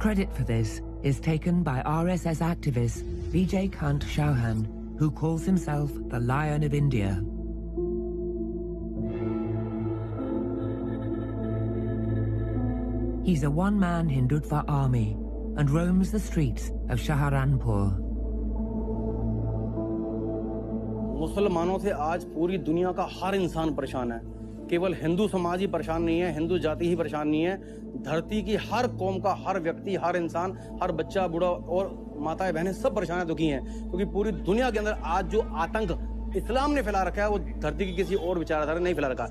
Credit for this is taken by RSS activist Vijay Kant Chauhan, who calls himself the Lion of India. He's a one-man Hindutva army and roams the streets of Saharanpur. मुसलमानों से आज पूरी दुनिया का हर इंसान परेशान है। केवल हिंदू समाज ही परेशान नहीं है, हिंदू जाति ही परेशान नहीं है। धरती की हर कौम का हर व्यक्ति, हर इंसान, हर बच्चा, बूढ़ा और माताएं बहनें सब परेशान है, दुखी हैं, क्योंकि पूरी दुनिया के अंदर आज जो आतंक इस्लाम ने फैला रखा है वो धरती की किसी और विचारधारा ने नहीं फैला रखा।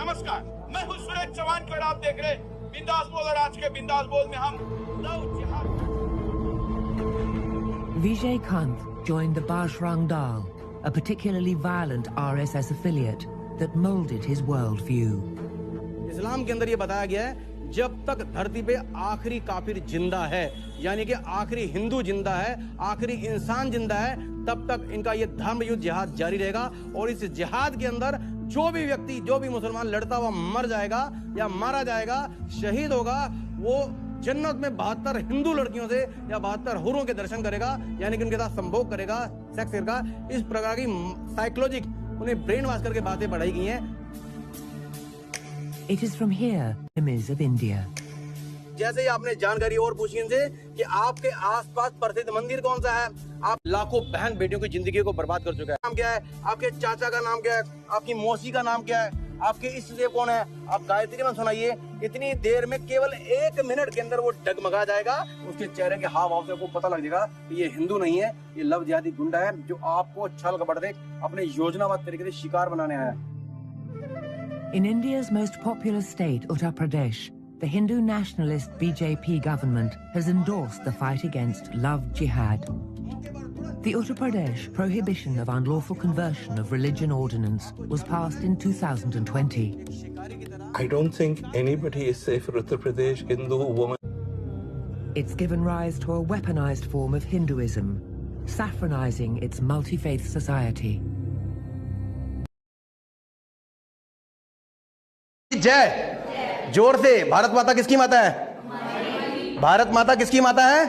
नमस्कार, मैं हूं सुरेश चौहान और आप देख रहे बिंदास बोल। और आज के बिंदास बोल में हम लव जिहाद। Vijay Kant joined the Bajrang Dal, a particularly violent RSS affiliate that molded his worldview. इस्लाम के अंदर ये बताया गया है, जब तक धरती पे आखिरी काफिर जिंदा है, यानी कि आखिरी हिंदू जिंदा है, आखिरी इंसान जिंदा है, तब तक इनका ये धर्म युद्ध जिहाद जारी रहेगा। और इस जिहाद के अंदर जो भी व्यक्ति, जो भी मुसलमान लड़ता हुआ मर जाएगा या मारा जाएगा, शहीद होगा, वो जन्नत में 72 हिंदू लड़कियों से या 72 हुरों के दर्शन करेगा, यानी कि उनके साथ संभोग करेगा, सेक्स करेगा। इस प्रकार की साइकोलॉजिक उन्हें ब्रेन वॉश करके बातें पढ़ाई गई हैं। It is from here, images of India. जैसे ही आपने जानकारी और पूछी इनसे कि आपके आसपास प्रसिद्ध मंदिर कौन सा है, आप लाखों बहन बेटियों की जिंदगी को बर्बाद कर चुका है। नाम क्या है, आपके चाचा का नाम क्या है, आपकी मौसी का नाम क्या है, आपके इष्ट देव कौन है, आप गायत्री में सुनाइए। इतनी देर में, केवल 1 मिनट के अंदर वो डगमगा जाएगा। उसके चेहरे के हाव भाव से आपको पता लग जाएगा कि ये हिंदू नहीं है, ये लव जिहादी गुंडा है, जो आपको छल कपट से अपने योजनाबद्ध तरीके से शिकार बनाने आया है। In India's most populous state, Uttar Pradesh, the Hindu nationalist BJP government has endorsed the fight against love jihad. The Uttar Pradesh Prohibition of Unlawful Conversion of Religion Ordinance was passed in 2020. I don't think anybody is safe for Uttar Pradesh, Hindu woman. It's given rise to a weaponized form of Hinduism, saffronizing its multi-faith society. जय, जोर से। भारत माता किसकी माता है? भारत माता किसकी माता है?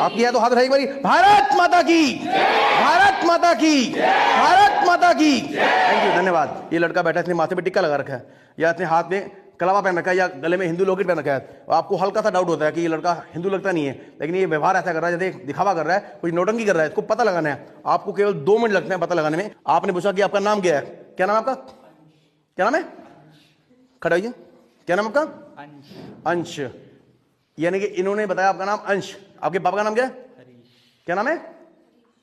आपकी है तो हाथ उठाइए एक बारी। भारत माता की, भारत माता की, भारत माता की। थैंक यू, धन्यवाद। ये लड़का बैठा, इसने माथे पे टिक्का लगा रखा है, या इसने हाथ में कलावा पहन रखा है, या गले में हिंदू लॉकेट पहन रखा है। आपको हल्का सा डाउट होता है कि ये लड़का हिंदू लगता नहीं है, लेकिन ये व्यवहार ऐसा कर रहा है जैसे दिखावा कर रहा है, कुछ नौटंकी कर रहा है। इसको पता लगाना है, आपको केवल 2 मिनट लगते हैं पता लगाने में। आपने पूछा कि आपका नाम क्या है, क्या नाम है आपका, क्या नाम है? खड़ा होइए। क्या नाम आपका? अंश। यानी कि इन्होंने बताया आपका नाम अंश। आपके पापा का नाम क्या है? हरीश। क्या नाम है?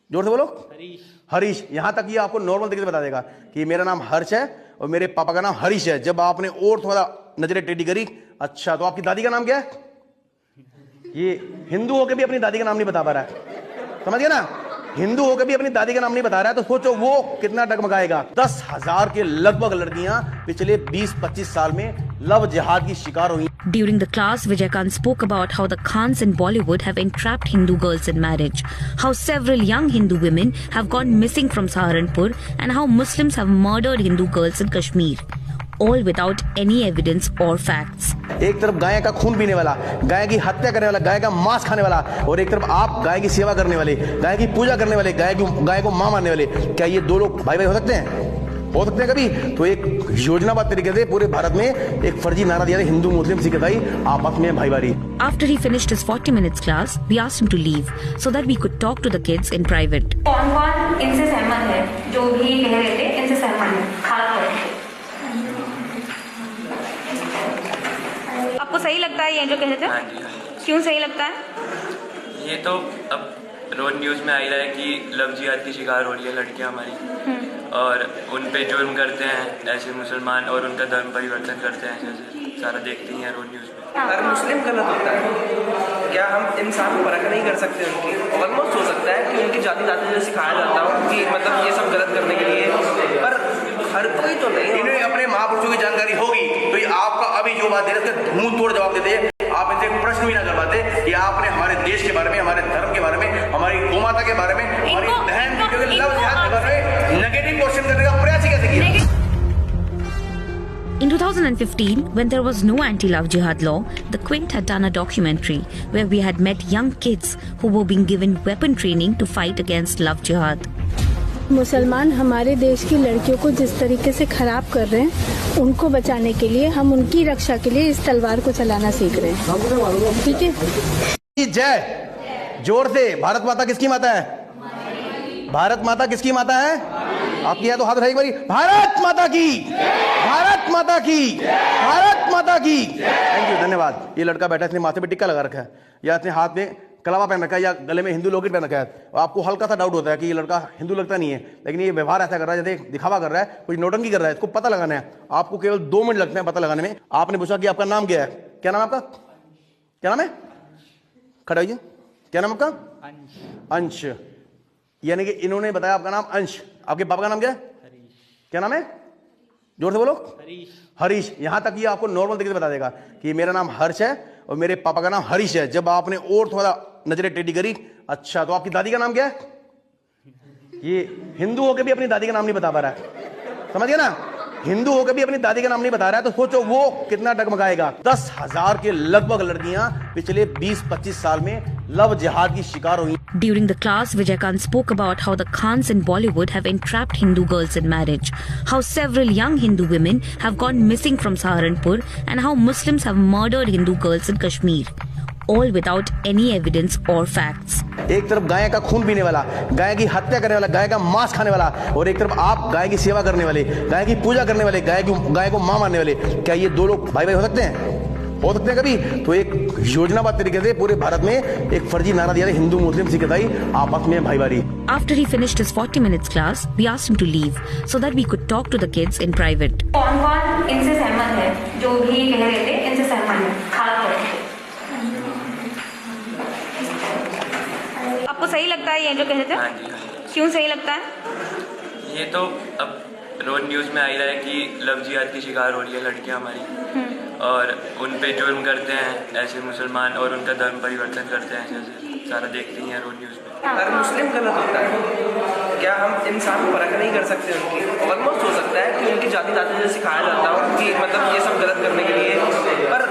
जोर से बोलो। हरीश। हरीश। यहां तक ये आपको नॉर्मल तरीके से बता देगा कि मेरा नाम हर्ष है और मेरे पापा का नाम हरीश है। जब आपने और थोड़ा नजरें टेढ़ी करी, अच्छा तो आपकी दादी का नाम क्या है? ये हिंदू होकर भी अपनी दादी का नाम नहीं बता पा रहा है, समझ गया ना? हिंदू होकर भी अपनी दादी का नाम नहीं बता रहा है, तो सोचो वो कितना डगमगाएगा। 10,000 के लगभग लड़कियां पिछले 20-25 साल में लव जिहाद की शिकार हुई। During the class, Vijay Kant spoke about how the Khans in Bollywood have entrapped Hindu girls in marriage, how several young Hindu women have gone missing from Saharanpur, and how Muslims have murdered Hindu girls in Kashmir, all without any evidence or facts. एक तरफ गाय का खून पीने वाला, गाय की हत्या करने वाला, गाय का मांस खाने वाला, और एक तरफ आप गाय की सेवा करने वाले, गाय की पूजा करने वाले, गाय को मां मानने वाले। क्या ये 2 लोग भाई भाई हो सकते हैं? हो सकते हैं कभी? तो एक योजनाबद्ध तरीके से पूरे भारत में एक फर्जी नारा दिया था, हिंदू मुस्लिम सिख ईसाई आपस में भाईवारी। After he finished his 40 minutes class, we asked him to leave so that we could talk to the kids in private. कौन-कौन इनसे सहमत है? जो भी कह रहे थे इनसे सहमत है? खड़ा करो। आपको सही लगता है ये जो कह रहे थे? हाँ जी। क्यों सही लगता है? ये तो अब रोज न्यूज़ में आ ही रहा है कि लव जिहाद की शिकार हो रही है लड़कियां हमारी, और उन पे जुर्म करते हैं ऐसे मुसलमान, और उनका धर्म परिवर्तन करते हैं, जैसे सारा देखते ही हैं रोज न्यूज़ में। हर मुस्लिम गलत होता है, क्या हम इंसान परख नहीं कर सकते उनकी? ऑलमोस्ट हो सकता है कि उनकी जाति जो सिखाया जाता हो कि मतलब ये सब गलत करने के लिए, पर हर कोई तो नहीं। इन्हें अपने महापुरुषों की जानकारी होगी तो ये आपका अभी जो बात दे रहे थे मुंह तोड़ जवाब देते। आप इनसे प्रश्न भी ना कर पाते कि आपने हमारे देश के बारे में, हमारे धर्म के बारे में, हमारी गोमाता के बारे में, हमारी बहन बेटियों के लव जिहाद के बारे में नेगेटिव क्वेश्चन करने का प्रयास ही कैसे किया? In 2000 2015, when there was no anti-love jihad law, the Quint had done a documentary where we had met young kids who were being given weapon training to fight against love jihad. मुसलमान हमारे देश की लड़कियों को जिस तरीके से खराब कर रहे हैं, उनको बचाने के लिए हम उनकी रक्षा के लिए इस तलवार को चलाना सीख रहे हैं। ठीक है, जय जोर से। भारत माता किसकी माता है? भारत माता किसकी माता है? आपकी है तो हाथ उठाइए एक बारी। भारत माता की, भारत माता की, भारत माता की। थैंक यू, धन्यवाद। ये लड़का बैठा है, इसने माथे पे टिक्का लगा रखा है, या इसने हाथ में कलावा पहन रखा है, या गले में हिंदू लॉकेट पहन रखा है। आपको हल्का सा डाउट होता है कि ये लड़का हिंदू लगता नहीं है, लेकिन ये व्यवहार ऐसा कर रहा है जैसे दिखावा कर रहा है, कुछ नोटंकी कर रहा है। इसको पता लगाना है। आपको केवल 2 मिनट लगते हैं पता लगाने में। आपने पूछा कि आपका नाम क्या है? क्या नाम है आपका? क्या नाम है? खड़ा होइए। क्या नाम आपका? अंश। यानी कि इन्होंने बताया आपका नाम अंश। आपके पापा का नाम क्या है? क्या नाम है? जोर से बोलो। हरीश। यहां तक ये आपको नॉर्मल तरीके से बता देगा कि मेरा नाम हर्ष है और मेरे पापा का नाम हरीश है। जब आपने और थोड़ा नजरें टेढ़ी करी, अच्छा तो आपकी दादी का नाम क्या है? ये हिंदू होकर भी अपनी दादी का नाम नहीं बता पा रहा है, समझ गया ना? हिंदू होकर भी अपनी दादी का नाम नहीं बता रहा है, तो सोचो वो कितना डगमगाएगा। 10,000 के लगभग लड़कियां पिछले 20-25 साल में लव जिहाद की शिकार हुई। During the class, Vijayakant spoke about how the Khans in Bollywood have entrapped Hindu girls in marriage, how several young Hindu women have gone missing from Saharanpur, and how Muslims have murdered Hindu girls in Kashmir, all without any evidence or facts. एक तरफ गाय का खून पीने वाला, गाय की हत्या करने वाला, गाय का मांस खाने वाला, और एक तरफ आप गाय की सेवा करने वाले, गाय की पूजा करने वाले, गाय को मां मानने वाले। क्या ये 2 लोग भाई भाई हो सकते हैं? हो सकते हैं कभी? तो एक योजनाबद्ध तरीके से पूरे भारत में एक फर्जी नारा दिया था, हिंदू मुस्लिम सिख ईसाई आपस में भाईवारी। After he finished his 40 minutes class, we asked him to leave so that we could talk to the kids in private. कौन-कौन इनसे सहमत है? जो भी कह रहे थे इनसे सहमत है, खास करके। आपको सही लगता है ये जो कह रहे थे? हाँ जी। क्यों सही लगता है? ये तो अब रोज न्यूज़ में आ ही रहा है कि लव जिहाद की शिकार हो रही है लड़कियां हमारी, और उन पे जुर्म करते हैं ऐसे मुसलमान, और उनका धर्म परिवर्तन करते हैं, ऐसे सारा देखते ही हैं रोज न्यूज़ में। हर मुस्लिम गलत होता है, क्या हम इंसान परख नहीं कर सकते उनकी? ऑलमोस्ट हो सकता है कि उनकी जाति दादी से सिखाया जाता हो कि मतलब ये सब गलत करने के लिए, पर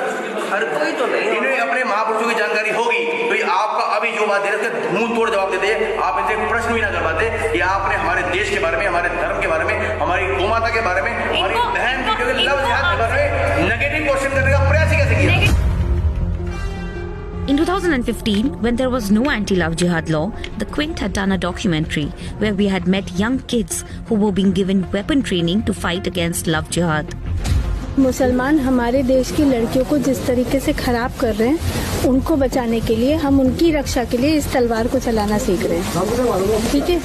हर कोई तो नहीं। इन्हें अपने महापुरुषों की जानकारी होगी तो ये आपका अभी जो बात दे रहे थे मुंह तोड़ जवाब देते, आप इनसे प्रश्न भी ना कर पाते कि आपने हमारे देश के बारे में, हमारे धर्म के बारे में, हमारी गोमाता के बारे में, हमारी बहन के लव जिहाद के बारे में नेगेटिव क्वेश्चन करने का प्रयास ही कैसे किया? In 2015, when there was no anti-love jihad law, the Quint had done a documentary where we had met young kids who were being given weapon training to fight against love jihad. मुसलमान हमारे देश की लड़कियों को जिस तरीके से खराब कर रहे हैं, उनको बचाने के लिए हम उनकी रक्षा के लिए इस तलवार को चलाना सीख रहे हैं। ठीक है।